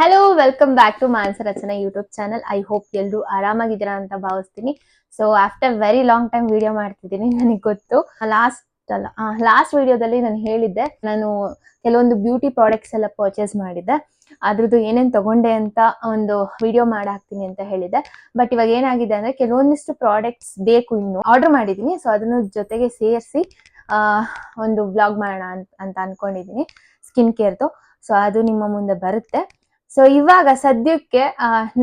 Hello, welcome back to Manasa Rachana YouTube channel. I hope ಎಲ್ಲರೂ ಆರಾಮಾಗಿದ್ದೀರಾ ಅಂತ ಭಾವಿಸ್ತೀನಿ. So after very long time video ಮಾಡ್ತಿದ್ದೀನಿ. ನನಗೆ ಗೊತ್ತು, ಲಾಸ್ಟ್ ವಿಡಿಯೋದಲ್ಲಿ ನಾನು ಹೇಳಿದ್ದೆ, ನಾನು ಕೆಲವೊಂದು ಬ್ಯೂಟಿ ಪ್ರಾಡಕ್ಟ್ಸ್ ಎಲ್ಲ ಪರ್ಚೇಸ್ ಮಾಡಿದ್ದೆ. ಅದ್ರದ್ದು ಏನೇನು ತಗೊಂಡೆ ಅಂತ ಒಂದು ವಿಡಿಯೋ ಮಾಡಾಕ್ತೀನಿ ಅಂತ ಹೇಳಿದ್ದೆ. ಬಟ್ ಇವಾಗ ಏನಾಗಿದೆ ಅಂದ್ರೆ, ಕೆಲವೊಂದಿಷ್ಟು ಪ್ರಾಡಕ್ಟ್ಸ್ ಬೇಕು, ಇನ್ನು ಆರ್ಡರ್ ಮಾಡಿದ್ದೀನಿ. ಸೊ ಅದನ್ನ ಜೊತೆಗೆ ಸೇರಿಸಿ ಒಂದು ವ್ಲಾಗ್ ಮಾಡೋಣ ಅಂತ ಅನ್ಕೊಂಡಿದ್ದೀನಿ, ಸ್ಕಿನ್ ಕೇರ್ದು. ಸೊ ಅದು ನಿಮ್ಮ ಮುಂದೆ ಬರುತ್ತೆ. ಸೊ ಇವಾಗ ಸದ್ಯಕ್ಕೆ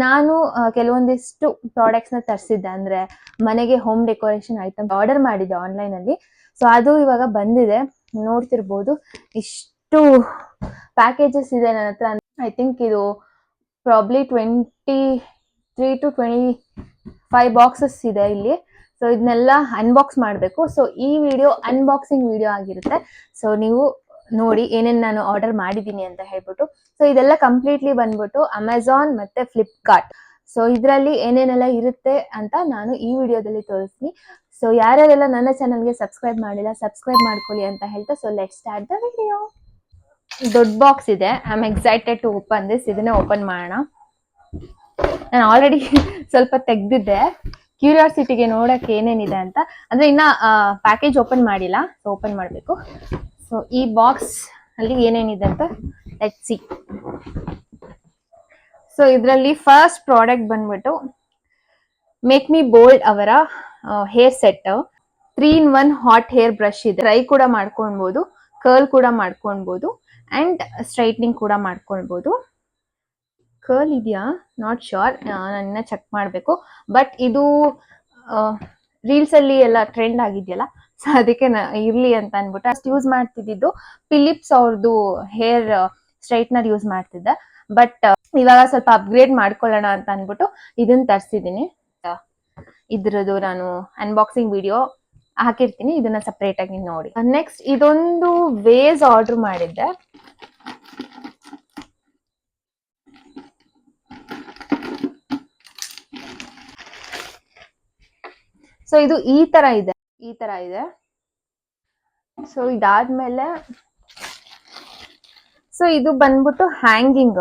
ನಾನು ಕೆಲವೊಂದಿಷ್ಟು ಪ್ರಾಡಕ್ಟ್ಸ್ ನ ತರಿಸಿದ್ದೆ, ಅಂದ್ರೆ ಮನೆಗೆ ಹೋಮ್ ಡೆಕೋರೇಷನ್ ಐಟಮ್ ಆರ್ಡರ್ ಮಾಡಿದ್ದೆ ಆನ್ಲೈನ್ ಅಲ್ಲಿ. ಸೊ ಅದು ಇವಾಗ ಬಂದಿದೆ, ನೋಡ್ತಿರ್ಬೋದು. ಇಷ್ಟು ಪ್ಯಾಕೇಜಸ್ ಇದೆ ನನ್ನ ಹತ್ರ. ಐ ಥಿಂಕ್ ಇದು ಪ್ರಾಬ್ಲಿ 23 to 25 ಬಾಕ್ಸಸ್ ಇದೆ ಇಲ್ಲಿ. ಸೊ ಇದನ್ನೆಲ್ಲ ಅನ್ಬಾಕ್ಸ್ ಮಾಡಬೇಕು. ಸೊ ಈ ವಿಡಿಯೋ ಅನ್ಬಾಕ್ಸಿಂಗ್ ವಿಡಿಯೋ ಆಗಿರುತ್ತೆ. ಸೊ ನೀವು ನೋಡಿ ಏನೇನು ನಾನು ಆರ್ಡರ್ ಮಾಡಿದ್ದೀನಿ ಅಂತ ಹೇಳ್ಬಿಟ್ಟು. ಸೊ ಇದೆಲ್ಲ ಕಂಪ್ಲೀಟ್ಲಿ ಬಂದ್ಬಿಟ್ಟು ಅಮೆಝಾನ್ ಮತ್ತೆ ಫ್ಲಿಪ್ಕಾರ್ಟ್. ಸೊ ಇದರಲ್ಲಿ ಏನೇನೆಲ್ಲ ಇರುತ್ತೆ ಅಂತ ನಾನು ಈ ವಿಡಿಯೋದಲ್ಲಿ ತೋರಿಸ್ತೀನಿ. ಸೊ ಯಾರ್ಯಾರೆಲ್ಲ ನನ್ನ ಚಾನಲ್ಗೆ ಸಬ್ಸ್ಕ್ರೈಬ್ ಮಾಡಿಲ್ಲ, ಸಬ್ಸ್ಕ್ರೈಬ್ ಮಾಡ್ಕೊಳ್ಳಿ ಅಂತ ಹೇಳ್ತಾ. So let's start the video. ದೊಡ್ಡ ಬಾಕ್ಸ್ ಇದೆ. I am excited to open this. ಇದನ್ನೇ ಓಪನ್ ಮಾಡೋಣ. ನಾನು ಆಲ್ರೆಡಿ ಸ್ವಲ್ಪ ತೆಗ್ದಿದ್ದೆ, ಕ್ಯೂರಿಯಾಸಿಟಿಗೆ ನೋಡಕ್ಕೆ ಏನೇನಿದೆ ಅಂತ. ಅಂದ್ರೆ ಇನ್ನ ಪ್ಯಾಕೇಜ್ ಓಪನ್ ಮಾಡಿಲ್ಲ, ಸೊ ಓಪನ್ ಮಾಡಬೇಕು. ಸೊ ಈ ಬಾಕ್ಸ್ ಅಲ್ಲಿ ಏನೇನಿದೆ ಅಂತ ಲೆಟ್ಸ್ ಸಿ. ಸೊ ಇದರಲ್ಲಿ ಫಸ್ಟ್ ಪ್ರಾಡಕ್ಟ್ ಬಂದ್ಬಿಟ್ಟು ಮೇಕ್ ಮಿ ಬೋಲ್ಡ್ ಅವರ hair set 3-in-1 hot hair brush ಇದೆ. ಡ್ರೈ ಕೂಡ ಮಾಡ್ಕೊಳ್ಬಹುದು, ಕರ್ಲ್ ಕೂಡ ಮಾಡ್ಕೊಳ್ಬಹುದು, ಅಂಡ್ ಸ್ಟ್ರೈಟ್ನಿಂಗ್ ಕೂಡ ಮಾಡ್ಕೊಳ್ಬಹುದು. ಕರ್ಲ್ ಇದೆಯಾ, ನಾಟ್ ಶೋರ್, ನಾನು ಚೆಕ್ ಮಾಡಬೇಕು. ಬಟ್ ಇದು ರೀಲ್ಸ್ ಅಲ್ಲಿ ಎಲ್ಲ ಟ್ರೆಂಡ್ ಆಗಿದೆಯಲ್ಲ, ಸೊ ಅದಕ್ಕೆ ಇರ್ಲಿ ಅಂತ ಅನ್ಬಿಟ್ಟು ಅಷ್ಟು ಯೂಸ್ ಮಾಡ್ತಿದ್ದು. ಫಿಲಿಪ್ಸ್ ಅವ್ರದ್ದು ಹೇರ್ ಸ್ಟ್ರೈಟ್ನರ್ ಯೂಸ್ ಮಾಡ್ತಿದ್ದೆ. ಬಟ್ ಇವಾಗ ಸ್ವಲ್ಪ ಅಪ್ಗ್ರೇಡ್ ಮಾಡ್ಕೊಳ್ಳೋಣ ಅಂತ ಅನ್ಬಿಟ್ಟು ಇದನ್ನ ತರಿಸಿದ್ದೀನಿ. ಇದ್ರದ್ದು ನಾನು ಅನ್ಬಾಕ್ಸಿಂಗ್ ವಿಡಿಯೋ ಹಾಕಿರ್ತೀನಿ, ಇದನ್ನ ಸಪ್ರೇಟ್ ಆಗಿ ನೋಡಿ. ನೆಕ್ಸ್ಟ್ ಇದೊಂದು ವೇಸ್ ಆರ್ಡರ್ ಮಾಡಿದ್ದೆ. ಸೊ ಇದು ಈ ತರ ಇದೆ. ಸೊ ಇದಾದ್ಮೇಲೆ ಸೊ ಇದು ಬಂದ್ಬಿಟ್ಟು ಹ್ಯಾಂಗಿಂಗ್.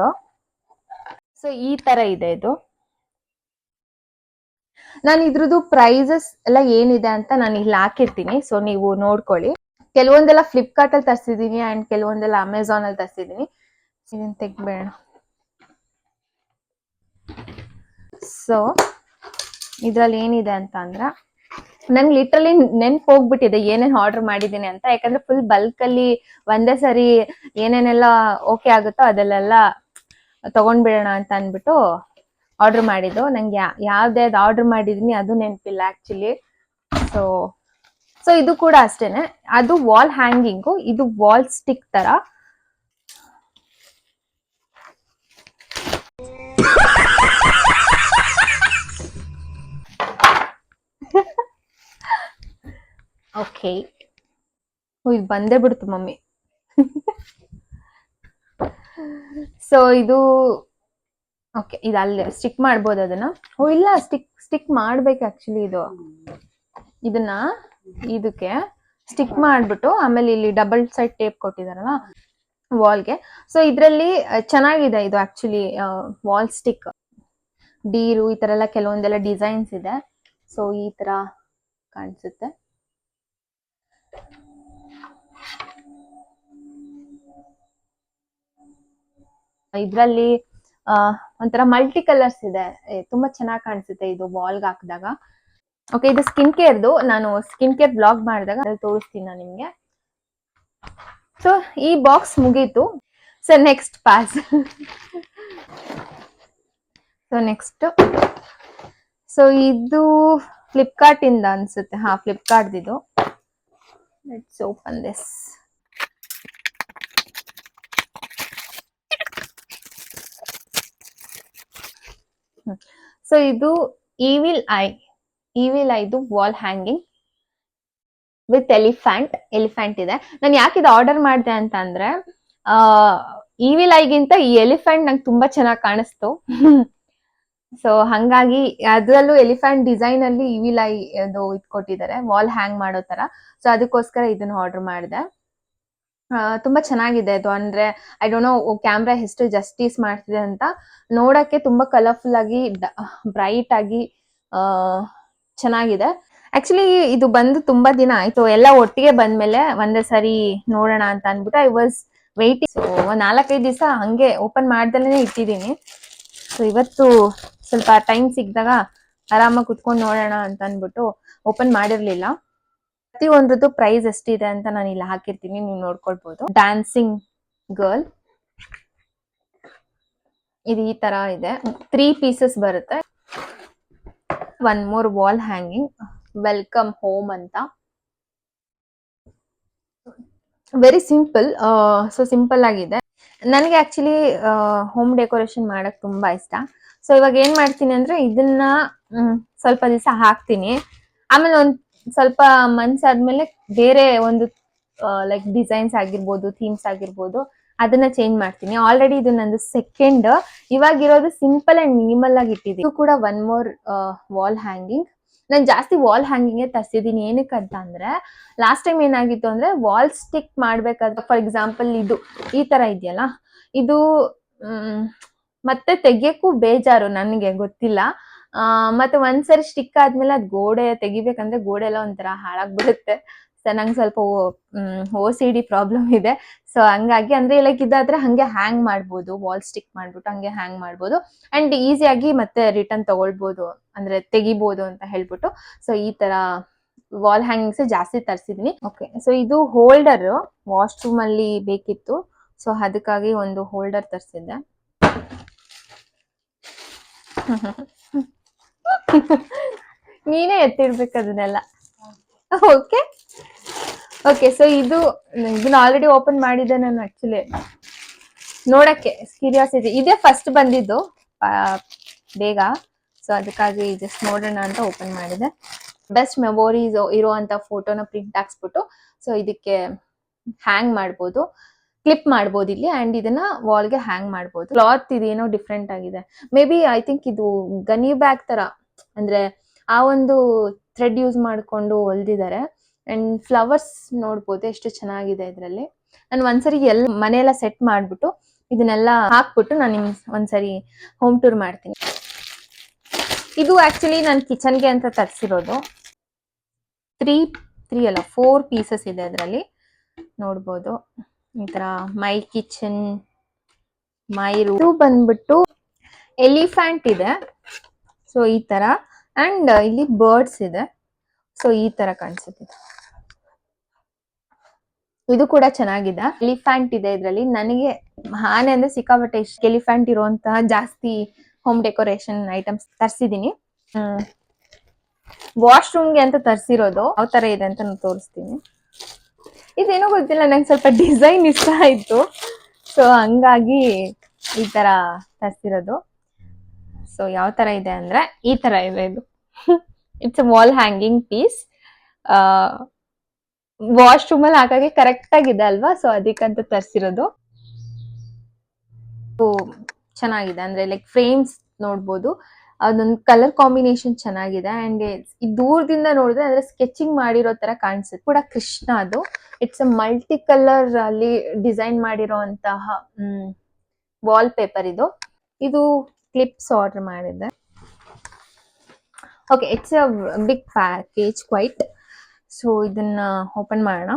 ಸೊ ಈ ತರ ಇದೆ ಇದು. ನಾನು ಇದ್ರದ್ದು ಪ್ರೈಸಸ್ ಎಲ್ಲ ಏನಿದೆ ಅಂತ ನಾನು ಇಲ್ಲಿ ಹಾಕಿರ್ತೀನಿ, ಸೊ ನೀವು ನೋಡ್ಕೊಳ್ಳಿ. ಕೆಲವೊಂದೆಲ್ಲ ಫ್ಲಿಪ್ಕಾರ್ಟ್ ಅಲ್ಲಿ ತರಿಸಿದೀನಿ ಅಂಡ್ ಕೆಲವೊಂದೆಲ್ಲ ಅಮೆಝಾನ್ ಅಲ್ಲಿ ತರಿಸಿದೀನಿ. ಇದನ್ನ ತೆಗ್ಬೇಡ. ಸೊ ಇದ್ರಲ್ಲಿ ಏನಿದೆ ಅಂತ ಅಂದ್ರೆ, ನಂಗೆ ಲಿಟ್ರಲಿ ನೆನ್ಪು ಹೋಗ್ಬಿಟ್ಟಿದೆ ಏನೇನ್ ಆರ್ಡರ್ ಮಾಡಿದೀನಿ ಅಂತ. ಯಾಕಂದ್ರೆ ಫುಲ್ ಬಲ್ಕ್ ಅಲ್ಲಿ ಒಂದೇ ಸರಿ ಏನೇನೆಲ್ಲ ಓಕೆ ಆಗುತ್ತೋ ಅದೆಲ್ಲ ತಗೊಂಡ್ಬಿಡೋಣ ಅಂತ ಅನ್ಬಿಟ್ಟು ಆರ್ಡರ್ ಮಾಡಿದ್ದು. ನಂಗೆ ಯಾವ್ದಾವ್ದು ಆರ್ಡರ್ ಮಾಡಿದೀನಿ ಅದು ನೆನಪಿಲ್ಲ ಆಕ್ಚುಲಿ. ಸೊ ಇದು ಕೂಡ ಅಷ್ಟೇನೆ, ಅದು ವಾಲ್ ಹ್ಯಾಂಗಿಂಗು, ಇದು ವಾಲ್ ಸ್ಟಿಕ್ ತರ. ಓಕೆ, ಇದು ಬಂದೇ ಬಿಡ್ತು ಮಮ್ಮಿ. ಸೊ ಇದು ಓಕೆ, ಇದು ಅಲ್ಲಿ ಸ್ಟಿಕ್ ಮಾಡ್ಬೋದು ಅದನ್ನ. ಓ ಇಲ್ಲ, ಸ್ಟಿಕ್ ಮಾಡ್ಬೇಕು ಆಕ್ಚುಲಿ. ಇದನ್ನ ಇದಕ್ಕೆ ಸ್ಟಿಕ್ ಮಾಡ್ಬಿಟ್ಟು ಆಮೇಲೆ ಇಲ್ಲಿ ಡಬಲ್ ಸೈಡ್ ಟೇಪ್ ಕೊಟ್ಟಿದಾರಲ್ಲ ವಾಲ್ಗೆ. ಸೊ ಇದ್ರಲ್ಲಿ ಚೆನ್ನಾಗಿದೆ ಇದು ಆಕ್ಚುಲಿ, ವಾಲ್ ಸ್ಟಿಕ್. ಡೀರು ಈ ತರ ಎಲ್ಲ ಕೆಲವೊಂದೆಲ್ಲ ಡಿಸೈನ್ಸ್ ಇದೆ. ಸೊ ಈ ತರ ಕಾಣಿಸುತ್ತೆ. ಇದ್ರಲ್ಲಿ ಒಂಥರ ಮಲ್ಟಿ ಕಲರ್ಸ್ ಇದೆ, ತುಂಬಾ ಚೆನ್ನಾಗಿ ಕಾಣಿಸುತ್ತೆ ಇದು ವಾಲ್ಗೆ ಹಾಕಿದಾಗ. ಓಕೆ, ಇದು ಸ್ಕಿನ್ ಕೇರ್ದು. ನಾನು ಸ್ಕಿನ್ ಕೇರ್ ಬ್ಲಾಗ್ ಮಾಡಿದಾಗ ತೋರಿಸ್ತೀನಿ ನಾನು ನಿಮ್ಗೆ. ಸೊ ಈ ಬಾಕ್ಸ್ ಮುಗೀತು. So next pass. So next, so ಇದು ಫ್ಲಿಪ್ಕಾರ್ಟ್ ಇಂದ ಅನ್ಸುತ್ತೆ. ಫ್ಲಿಪ್ಕಾರ್ಟ್ ಇದು. Let's open this. ಸೊ ಇದು ಈವಿಲ್ ಐದು ವಾಲ್ ಹ್ಯಾಂಗಿಂಗ್ ವಿತ್ ಎಲಿಫೆಂಟ್ ಇದೆ. ನಾನು ಯಾಕೆ ಇದು ಆರ್ಡರ್ ಮಾಡಿದೆ ಅಂತ ಅಂದ್ರೆ, ಈವಿಲ್ ಐಗಿಂತ ಈ ಎಲಿಫೆಂಟ್ ನಂಗೆ ತುಂಬಾ ಚೆನ್ನಾಗಿ ಕಾಣಿಸ್ತು. ಸೊ ಹಂಗಾಗಿ ಅದ್ರಲ್ಲೂ ಎಲಿಫೆಂಟ್ ಡಿಸೈನ್ ಅಲ್ಲಿ ಈವಿಲ್ ಐ ಅದು ಇಟ್ಕೊಟ್ಟಿದ್ದಾರೆ ವಾಲ್ ಹ್ಯಾಂಗ್ ಮಾಡೋ ತರ. ಸೊ ಅದಕ್ಕೋಸ್ಕರ ಇದನ್ನ ಆರ್ಡರ್ ಮಾಡಿದೆ. ತುಂಬಾ ಚೆನ್ನಾಗಿದೆ ಅದು. ಅಂದ್ರೆ ಐ ಡೋಂಟ್ ನೋ ಕ್ಯಾಮ್ರಾ ಎಷ್ಟು ಜಸ್ಟಿಸ್ ಮಾಡ್ತಿದೆ ಅಂತ. ನೋಡಕ್ಕೆ ತುಂಬಾ ಕಲರ್ಫುಲ್ ಆಗಿ ಬ್ರೈಟ್ ಆಗಿ ಆ ಚೆನ್ನಾಗಿದೆ. ಆಕ್ಚುಲಿ ಇದು ಬಂದು ತುಂಬಾ ದಿನ ಆಯ್ತು, ಎಲ್ಲ ಒಟ್ಟಿಗೆ ಬಂದ್ಮೇಲೆ ಒಂದೇ ಸರಿ ನೋಡೋಣ ಅಂತ ಅನ್ಬಿಟ್ಟು ಐ ವಾಸ್ ವೇಟಿಂಗ್. ಸೊ 4-5 ದಿವಸ ಹಂಗೆ ಓಪನ್ ಮಾಡ್ದಲೇ ಇಟ್ಟಿದ್ದೀನಿ. ಸೊ ಇವತ್ತು ಸ್ವಲ್ಪ ಟೈಮ್ ಸಿಕ್ಕಿದಾಗ ಆರಾಮಾಗಿ ಕುತ್ಕೊಂಡು ನೋಡೋಣ ಅಂತ ಅನ್ಬಿಟ್ಟು ಓಪನ್ ಮಾಡಿರ್ಲಿಲ್ಲ. ಪ್ರತಿಯೊಂದ್ರದ್ದು ಪ್ರೈಸ್ ಎಷ್ಟಿದೆ ಅಂತ ನಾನು ಇಲ್ಲಿ ಹಾಕಿರ್ತೀನಿ, ನೀವು ನೋಡ್ಕೊಳ್ಬಹುದು. ಡ್ಯಾನ್ಸಿಂಗ್ ಗರ್ಲ್ ಇದು ಈ ತರ ಇದೆ, 3 ಪೀಸಸ್ ಬರುತ್ತೆ. One more wall hanging, welcome home ಅಂತ. ವೆರಿ ಸಿಂಪಲ್, ಸೊ ಸಿಂಪಲ್ ಆಗಿದೆ. ನನಗೆ ಆಕ್ಚುಲಿ ಹೋಮ್ ಡೆಕೋರೇಷನ್ ಮಾಡಕ್ ತುಂಬಾ ಇಷ್ಟ. ಸೊ ಇವಾಗ ಏನ್ ಮಾಡ್ತೀನಿ ಅಂದ್ರೆ ಇದನ್ನ ಸ್ವಲ್ಪ ದಿವಸ ಹಾಕ್ತೀನಿ, ಆಮೇಲೆ ಒಂದ್ ಸ್ವಲ್ಪ ಮಂತ್ಸ್ ಆದ್ಮೇಲೆ ಬೇರೆ ಒಂದು ಲೈಕ್ ಡಿಸೈನ್ಸ್ ಆಗಿರ್ಬೋದು, ಥೀಮ್ಸ್ ಆಗಿರ್ಬೋದು, ಅದನ್ನ ಚೇಂಜ್ ಮಾಡ್ತೀನಿ. ಆಲ್ರೆಡಿ ಇದು ನಂದು ಸೆಕೆಂಡ್. ಇವಾಗಿರೋದು ಸಿಂಪಲ್ ಅಂಡ್ ಮಿನಿಮಲ್ ಆಗಿ ಇಟ್ಟಿದ್ದೀನಿ. ಇದು ಕೂಡ ಒನ್ ಮೋರ್ ವಾಲ್ ಹ್ಯಾಂಗಿಂಗ್. ನಾನು ಜಾಸ್ತಿ ವಾಲ್ ಹ್ಯಾಂಗಿಂಗ್ ತರಿಸಿದೀನಿ. ಏನಕ್ಕೆ ಅಂತ ಅಂದ್ರೆ ಲಾಸ್ಟ್ ಟೈಮ್ ಏನಾಗಿತ್ತು ಅಂದ್ರೆ ವಾಲ್ ಸ್ಟಿಕ್ ಮಾಡ್ಬೇಕಾದ್ರೆ, ಫಾರ್ ಎಕ್ಸಾಂಪಲ್ ಇದು ಈ ತರ ಇದೆಯಲ್ಲ, ಇದು ಮತ್ತೆ ತೆಗಿಯಕ್ಕೂ ಬೇಜಾರು, ನನಗೆ ಗೊತ್ತಿಲ್ಲ. ಮತ್ತೆ ಒಂದ್ಸರಿ ಸ್ಟಿಕ್ ಆದ್ಮೇಲೆ ಅದ್ ಗೋಡೆ ತೆಗಿಬೇಕಂದ್ರೆ ಗೋಡೆ ಎಲ್ಲ ಒಂಥರ ಹಾಳಾಗ್ಬಿಡುತ್ತೆ. ಸೊ ನಂಗೆ ಸ್ವಲ್ಪ OCD ಪ್ರಾಬ್ಲಮ್ ಇದೆ. ಸೊ ಹಂಗಾಗಿ ಅಂದ್ರೆ ಲೈಕ್ ಇದಾದ್ರೆ ಹಂಗೆ ಹ್ಯಾಂಗ್ ಮಾಡ್ಬೋದು, ವಾಲ್ ಸ್ಟಿಕ್ ಮಾಡ್ಬಿಟ್ಟು ಹಂಗೆ ಹ್ಯಾಂಗ್ ಮಾಡ್ಬೋದು ಅಂಡ್ ಈಸಿಯಾಗಿ ಮತ್ತೆ ರಿಟರ್ನ್ ತಗೊಳ್ಬೋದು, ಅಂದ್ರೆ ತೆಗಿಬೋದು ಅಂತ ಹೇಳ್ಬಿಟ್ಟು. ಸೊ ಈ ತರ ವಾಲ್ ಹ್ಯಾಂಗಿಂಗ್ಸ್ ಜಾಸ್ತಿ ತರಿಸಿದೀನಿ. ಓಕೆ, ಸೊ ಇದು ಹೋಲ್ಡರ್ ವಾಶ್ರೂಮ್ ಅಲ್ಲಿ ಬೇಕಿತ್ತು, ಸೊ ಅದಕ್ಕಾಗಿ ಒಂದು ಹೋಲ್ಡರ್ ತರಿಸಿದ್ದೆ. ನೀನೇ ಎತ್ತಿಡ್ಬೇಕು ಅದನ್ನೆಲ್ಲ. ಓಕೆ ಓಕೆ, ಸೊ ಇದನ್ನ ಆಲ್ರೆಡಿ ಓಪನ್ ಮಾಡಿದ್ದೆ ನಾನು. ಆಕ್ಚುಲಿ ನೋಡಕ್ಕೆ ಕ್ಯೂರಿಯಾಸಿಟಿ ಇದೆ, ಫಸ್ಟ್ ಬಂದಿದ್ದು ಬೇಗ, ಸೊ ಅದಕ್ಕಾಗಿ ಜಸ್ಟ್ ನೋಡೋಣ ಅಂತ ಓಪನ್ ಮಾಡಿದೆ. ಬೆಸ್ಟ್ ಮೆಮೊರೀಸ್ ಇರುವಂತ ಫೋಟೋನ ಪ್ರಿಂಟ್ ಹಾಕ್ಸ್ಬಿಟ್ಟು ಸೊ ಇದಕ್ಕೆ ಹ್ಯಾಂಗ್ ಮಾಡ್ಬೋದು, ಕ್ಲಿಪ್ ಮಾಡ್ಬೋದು ಇಲ್ಲಿ, ಅಂಡ್ ಇದನ್ನ ವಾಲ್ಗೆ ಹ್ಯಾಂಗ್ ಮಾಡ್ಬೋದು. ಕ್ಲಾತ್ ಇದೇನೋ ಡಿಫ್ರೆಂಟ್ ಆಗಿದೆ, ಮೇ ಬಿ ಐ ಥಿಂಕ್ ಇದು ಗನಿ ಬ್ಯಾಗ್ ತರ, ಅಂದ್ರೆ ಆ ಒಂದು ಥ್ರೆಡ್ ಯೂಸ್ ಮಾಡ್ಕೊಂಡು ಹೊಲ್ದಿದ್ದಾರೆ. ಅಂಡ್ ಫ್ಲವರ್ಸ್ ನೋಡ್ಬೋದು ಎಷ್ಟು ಚೆನ್ನಾಗಿದೆ ಇದ್ರಲ್ಲಿ. ನಾನು ಒಂದ್ಸರಿ ಮನೆಯೆಲ್ಲ ಸೆಟ್ ಮಾಡ್ಬಿಟ್ಟು ಇದನ್ನೆಲ್ಲ ಹಾಕ್ಬಿಟ್ಟು ನಾನು ನಿಮ್ಗೆ ಒಂದ್ಸರಿ ಹೋಮ್ ಟೂರ್ ಮಾಡ್ತೀನಿ. ಇದು ಆಕ್ಚುಲಿ ನಾನು ಕಿಚನ್ಗೆ ಅಂತ ತರಿಸಿರೋದು. 4 ಪೀಸಸ್ ಇದೆ ಅದರಲ್ಲಿ, ನೋಡ್ಬೋದು ಈ ತರ. ಮೈ ಕಿಚನ್, ಮೈ ರೂಮ್. ಇದು ಬಂದ್ಬಿಟ್ಟು ಎಲಿಫೆಂಟ್ ಇದೆ, ಸೊ ಈ ತರ, ಅಂಡ್ ಇಲ್ಲಿ ಬರ್ಡ್ಸ್ ಇದೆ, ಸೊ ಈ ತರ ಕಾಣಿಸುತ್ತೆ. ಇದು ಕೂಡ ಚೆನ್ನಾಗಿದೆ. ಎಲಿಫೆಂಟ್ ಇದೆ ಇದ್ರಲ್ಲಿ. ನನಗೆ ಆನೆ ಅಂದ್ರೆ ಸಿಕ್ಕಾಪಟ್ಟೆ ಇಷ್ಟ. ಎಲಿಫೆಂಟ್ ಇರುವಂತಹ ಜಾಸ್ತಿ ಹೋಮ್ ಡೆಕೋರೇಷನ್ ಐಟಮ್ಸ್ ತರಿಸಿದೀನಿ. ವಾಶ್ರೂಮ್ಗೆ ಅಂತ ತರಿಸಿರೋದು. ಯಾವ ತರ ಇದೆ ಅಂತ ನಾನು ತೋರಿಸ್ತೀನಿ. ಇದೇನೋ ಗೊತ್ತಿಲ್ಲ, ನಂಗೆ ಸ್ವಲ್ಪ ಡಿಸೈನ್ ಇಷ್ಟ ಆಯ್ತು, ಸೊ ಹಂಗಾಗಿ ಈ ತರ ತರಿಸಿರೋದು. ಸೊ ಯಾವ ತರ ಇದೆ ಅಂದ್ರೆ ಈ ತರ ಇದೆ ಇದು. It's a wall hanging piece. Washroom ಅಲ್ಲಿ ಹಾಕಾಗೆ ಕರೆಕ್ಟ್ ಆಗಿದೆ ಅಲ್ವಾ, ಸೊ ಅದಕ್ಕಂತ ತರಿಸಿರೋದು. ಚೆನ್ನಾಗಿದೆ, ಅಂದ್ರೆ ಲೈಕ್ ಫ್ರೇಮ್ಸ್ ನೋಡ್ಬೋದು, ಅದೊಂದು ಕಲರ್ ಕಾಂಬಿನೇಷನ್ ಚೆನ್ನಾಗಿದೆ. ಅಂಡ್ ಈ ದೂರದಿಂದ ನೋಡಿದ್ರೆ ಅಂದ್ರೆ ಸ್ಕೆಚಿಂಗ್ ಮಾಡಿರೋ ತರ ಕಾಣಿಸುತ್ತೆ. ಕೂಡ ಕೃಷ್ಣ ಅದು. ಇಟ್ಸ್ ಅ ಮಲ್ಟಿ ಕಲರ್ ಅಲ್ಲಿ ಡಿಸೈನ್ ಮಾಡಿರೋಂತಹ ವಾಲ್ ಪೇಪರ್ ಇದು. ಇದು ಕ್ಲಿಪ್ಸ್ ಆರ್ಡರ್ ಮಾಡಿದ್ದೆ. Okay, it's a big package quite. So ಇದನ್ನ ಓಪನ್ ಮಾಡೋಣ.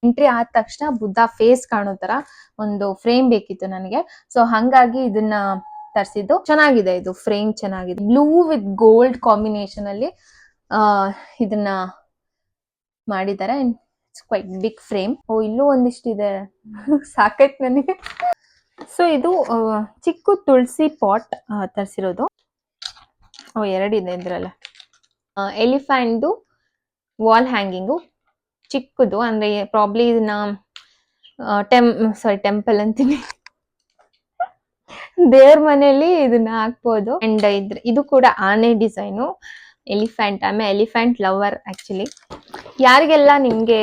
ಎಂಟ್ರಿ ಆದ ತಕ್ಷಣ ಬುದ್ಧ ಫೇಸ್ ಕಾಣೋ ತರ ಒಂದು ಫ್ರೇಮ್ ಬೇಕಿತ್ತು ನನಗೆ, ಸೊ ಹಂಗಾಗಿ ಇದನ್ನ ತರಿಸಿದ್ದು. ಚೆನ್ನಾಗಿದೆ ಇದು ಫ್ರೇಮ್, ಚೆನ್ನಾಗಿದೆ. ಬ್ಲೂ ವಿತ್ ಗೋಲ್ಡ್ ಕಾಂಬಿನೇಷನ್ ಅಲ್ಲಿ ಇದನ್ನ ಮಾಡಿದ್ದಾರೆ. It's quite big frame. ಇಲ್ಲೂ ಒಂದಿಷ್ಟಿದೆ, ಸಾಕೈತ್ ನನಗೆ. ಸೊ ಇದು ಚಿಕ್ಕ ತುಳಸಿ ಪಾಟ್ ತರಿಸಿರೋದು. ಎರಡಿದೆ ಇದ್ರಲ್ಲ. ಎಲಿಫೆಂಟ್ದು ವಾಲ್ ಹ್ಯಾಂಗಿಂಗು ಚಿಕ್ಕದು, ಅಂದ್ರೆ ಪ್ರಾಬ್ಲಿ ಇದನ್ನ ಟೆಂಪಲ್ ಅಂತೀನಿ, ದೇವ್ರ ಮನೆಯಲ್ಲಿ ಇದನ್ನ ಹಾಕ್ಬೋದು. ಅಂಡ್ ಇದು ಕೂಡ ಆನೆ ಡಿಸೈನು, ಎಲಿಫೆಂಟ್. ಆಮೇಲೆ ಎಲಿಫೆಂಟ್ ಲವರ್ ಆಕ್ಚುಲಿ. ಯಾರಿಗೆಲ್ಲ ನಿಮ್ಗೆ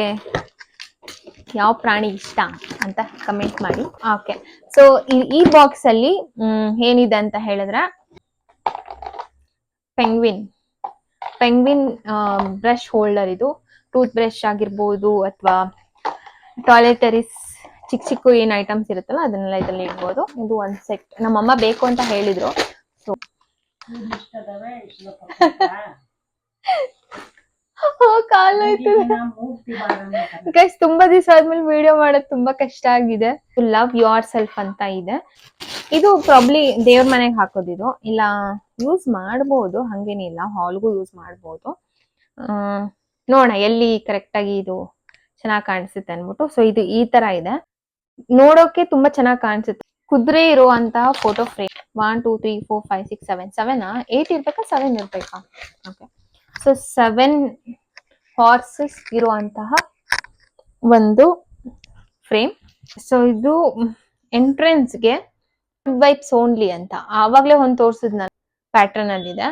ಯಾವ ಪ್ರಾಣಿ ಇಷ್ಟ ಅಂತ ಕಮೆಂಟ್ ಮಾಡಿ. ಓಕೆ, ಸೊ ಈ ಬಾಕ್ಸ್ ಅಲ್ಲಿ ಏನಿದೆ ಅಂತ ಹೇಳಿದ್ರೆ ಪೆಂಗ್ವಿನ್ ಬ್ರಷ್ ಹೋಲ್ಡರ್. ಇದು ಟೂತ್ ಬ್ರಷ್ ಆಗಿರ್ಬೋದು ಅಥವಾ ಟಾಯ್ಲೆಟರೀಸ್ ಚಿಕ್ಕ ಏನ್ ಐಟಮ್ಸ್ ಇರುತ್ತಲ್ಲ ಅದನ್ನೆಲ್ಲ ಇದ್ರಲ್ಲಿ ಇಡ್ಬೋದು. ಇದು ಒಂದ್ ಸೆಟ್ ನಮ್ಮಮ್ಮ ಬೇಕು ಅಂತ ಹೇಳಿದ್ರು. ಸೊ ಗೈಸ್ ತುಂಬಾ ದಿವಸ ಆದ್ಮೇಲೆ ವಿಡಿಯೋ ಮಾಡೋದು ತುಂಬಾ ಕಷ್ಟ ಆಗಿದೆ. ಲವ್ ಯೋರ್ ಸೆಲ್ಫ್ ಅಂತ ಇದೆ. ಇದು ಪ್ರಾಬ್ಲಿ ದೇವ್ರ ಮನೆಗೆ ಹಾಕೋದಿದು, ಇಲ್ಲ ಯೂಸ್ ಮಾಡ್ಬೋದು, ಹಂಗೇನಿಲ್ಲ, ಹಾಲ್ಗೂ ಯೂಸ್ ಮಾಡ್ಬೋದು. ನೋಡೋಣ ಎಲ್ಲಿ ಕರೆಕ್ಟ್ ಆಗಿ ಇದು ಚೆನ್ನಾಗಿ ಕಾಣಿಸುತ್ತೆ ಅನ್ಬಿಟ್ಟು. ಸೊ ಇದು ಈ ತರ ಇದೆ, ನೋಡೋಕೆ ತುಂಬಾ ಚೆನ್ನಾಗಿ ಕಾಣಿಸುತ್ತೆ. ಕುದುರೆ ಇರುವಂತಹ ಫೋಟೋ ಫ್ರೇಮ್ 1 2 3 4 5 6 7 8 ಇರ್ಬೇಕಾ 7 ಇರ್ಬೇಕಾ? ಓಕೆ, ಸೊ 7 ಹಾರ್ಸಸ್ ಇರುವಂತಹ ಒಂದು ಫ್ರೇಮ್. ಸೊ ಇದು ಎಂಟ್ರೆನ್ಸ್ಗೆ ವೈಪ್ಸ್ ಓನ್ಲಿ ಅಂತ ಆವಾಗ್ಲೇ ಒಂದು ತೋರ್ಸಿದ್ ನಾನು ಪ್ಯಾಟರ್ನ್ ಅಲ್ಲಿ ಇದೆ.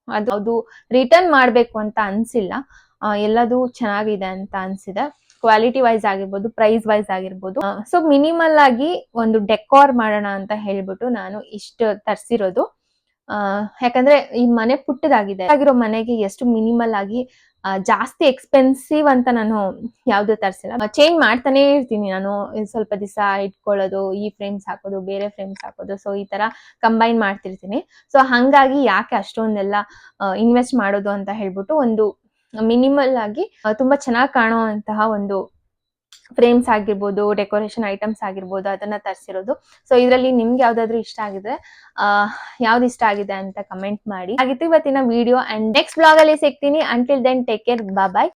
ಅದು ರಿಟರ್ನ್ ಮಾಡ್ಬೇಕು ಅಂತ ಅನ್ಸಿಲ್ಲ, ಎಲ್ಲದೂ ಚೆನ್ನಾಗಿದೆ ಅಂತ ಅನ್ಸಿದೆ. ಕ್ವಾಲಿಟಿ ವೈಸ್ ಆಗಿರ್ಬೋದು, ಪ್ರೈಸ್ ವೈಸ್ ಆಗಿರ್ಬೋದು. ಸೊ ಮಿನಿಮಲ್ ಆಗಿ ಒಂದು ಡೆಕೋರ್ ಮಾಡೋಣ ಅಂತ ಹೇಳ್ಬಿಟ್ಟು ನಾನು ಇಷ್ಟು ತರ್ಸಿರೋದು. ಯಾಕಂದ್ರೆ ಈ ಮನೆ ಪುಟ್ಟದಾಗಿದೆ, ಆಗಿರೋ ಮನೆಗೆ ಎಷ್ಟು ಮಿನಿಮಲ್ ಆಗಿ ಜಾಸ್ತಿ ಎಕ್ಸ್ಪೆನ್ಸಿವ್ ಅಂತ ನಾನು ಯಾವ್ದು ತರ್ಸಿಲ್ಲ. ಚೇಂಜ್ ಮಾಡ್ತಾನೆ ಇರ್ತೀನಿ ನಾನು, ಸ್ವಲ್ಪ ದಿವಸ ಇಟ್ಕೊಳ್ಳೋದು, ಈ ಫ್ರೇಮ್ಸ್ ಹಾಕೋದು, ಬೇರೆ ಫ್ರೇಮ್ಸ್ ಹಾಕೋದು, ಸೊ ಈ ತರ ಕಂಬೈನ್ ಮಾಡ್ತಿರ್ತೀನಿ. ಸೊ ಹಂಗಾಗಿ ಯಾಕೆ ಅಷ್ಟೊಂದೆಲ್ಲ ಇನ್ವೆಸ್ಟ್ ಮಾಡೋದು ಅಂತ ಹೇಳ್ಬಿಟ್ಟು ಒಂದು ಮಿನಿಮಲ್ ಆಗಿ ತುಂಬಾ ಚೆನ್ನಾಗಿ ಕಾಣುವಂತಹ ಒಂದು ಫ್ರೇಮ್ಸ್ ಆಗಿರ್ಬೋದು, ಡೆಕೋರೇಷನ್ ಐಟಮ್ಸ್ ಆಗಿರ್ಬೋದು, ಅದನ್ನ ತರಿಸಿರೋದು. ಸೊ ಇದರಲ್ಲಿ ನಿಮ್ಗೆ ಯಾವ್ದಾದ್ರು ಇಷ್ಟ ಆಗಿದೆ, ಯಾವ್ದು ಇಷ್ಟ ಆಗಿದೆ ಅಂತ ಕಮೆಂಟ್ ಮಾಡಿ. ಹಾಗಿತ್ತು ಇವತ್ತಿನ ವಿಡಿಯೋ, ಅಂಡ್ ನೆಕ್ಸ್ಟ್ ಬ್ಲಾಗ್ ಅಲ್ಲಿ ಸಿಗ್ತೀನಿ. ಅಂಟಿಲ್ ದೆನ್ ಟೇಕ್ ಕೇರ್, ಬಾಯ್.